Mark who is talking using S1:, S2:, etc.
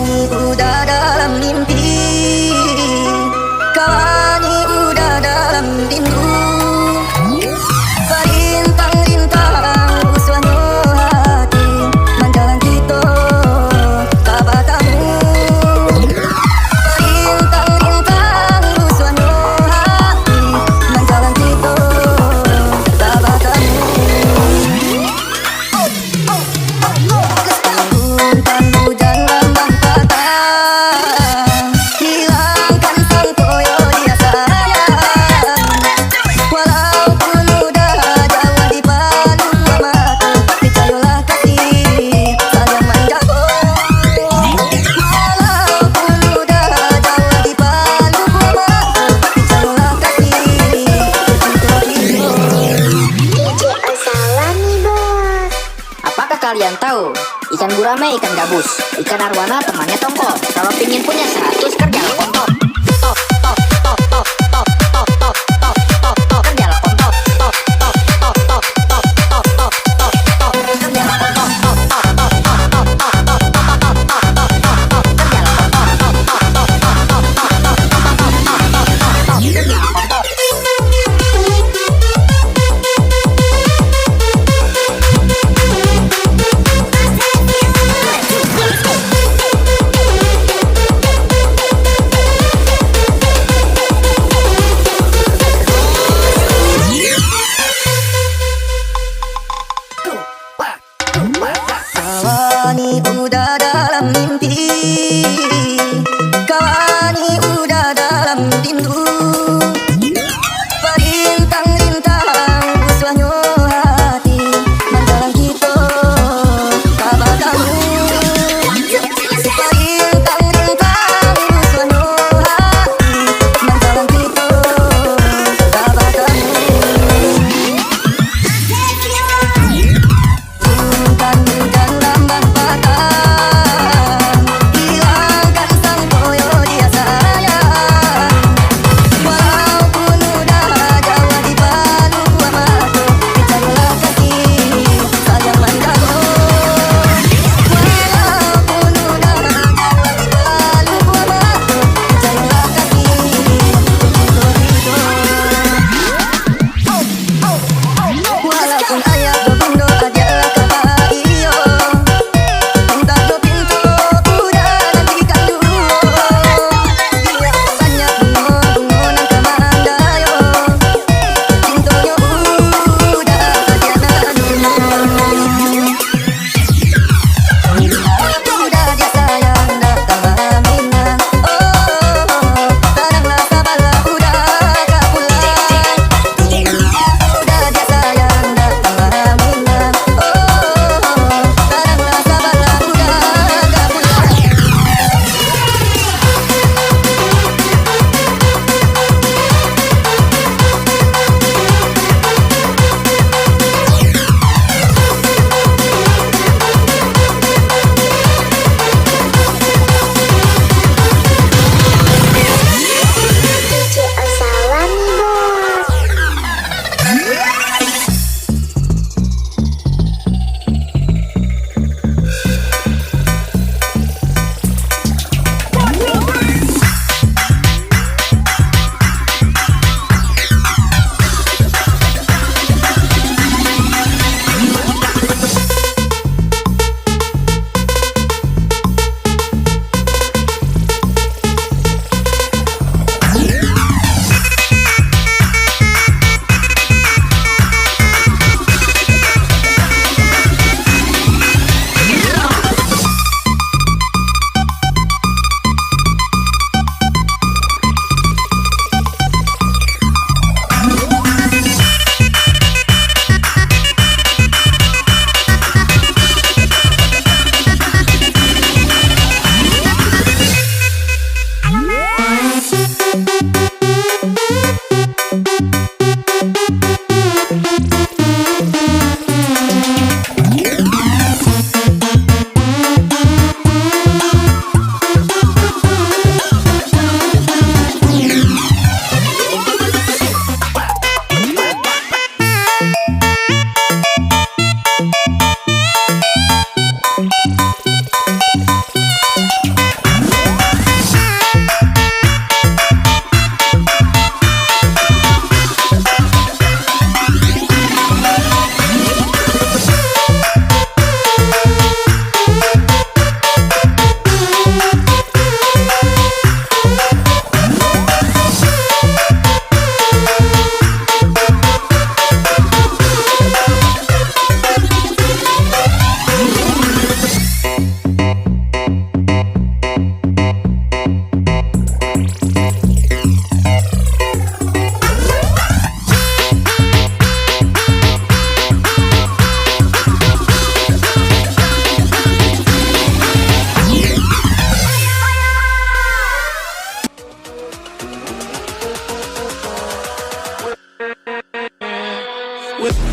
S1: Kawani udah dalam mimpi, kawani udah dalam rindu. Perintang-rintang usahanya hati menjalan kita kabar kamu. Perintang-rintang usahanya hati menjalan kita kabar kamu. Tangguh dan lambang patah, hilangkan sang koyo dia sayang. Walaupun udah jauh di palung mata, percayalah kasih sayang menjaga. Walaupun udah jauh di palung mata, percayalah kasih
S2: DJ Osalan nih bos.
S3: Apakah kalian tahu ikan gurame, ikan gabus, ikan arwana temannya tongkol? Kalau pingin punya 100 kerjalah kontol. Tok tok tok tok tok tok tok tok tok tok kerjalah kontol. Tok tok tok tok tok tok tok tok tok kerjalah kontol. Tok tok tok tok tok tok tok tok tok tok tok kerjalah kontol. Tok tok tok tok tok tok tok tok tok kerjalah kontol.
S1: Kawani udah dalam mimpi, kawani udah dalam rindu. Perintang-rintang usahanya hati menjalan kita kabar kamu. Perintang-rintang usahanya hati menjalan kita kabar kamu. Tangguh dan lambang patah, hilangkan
S4: with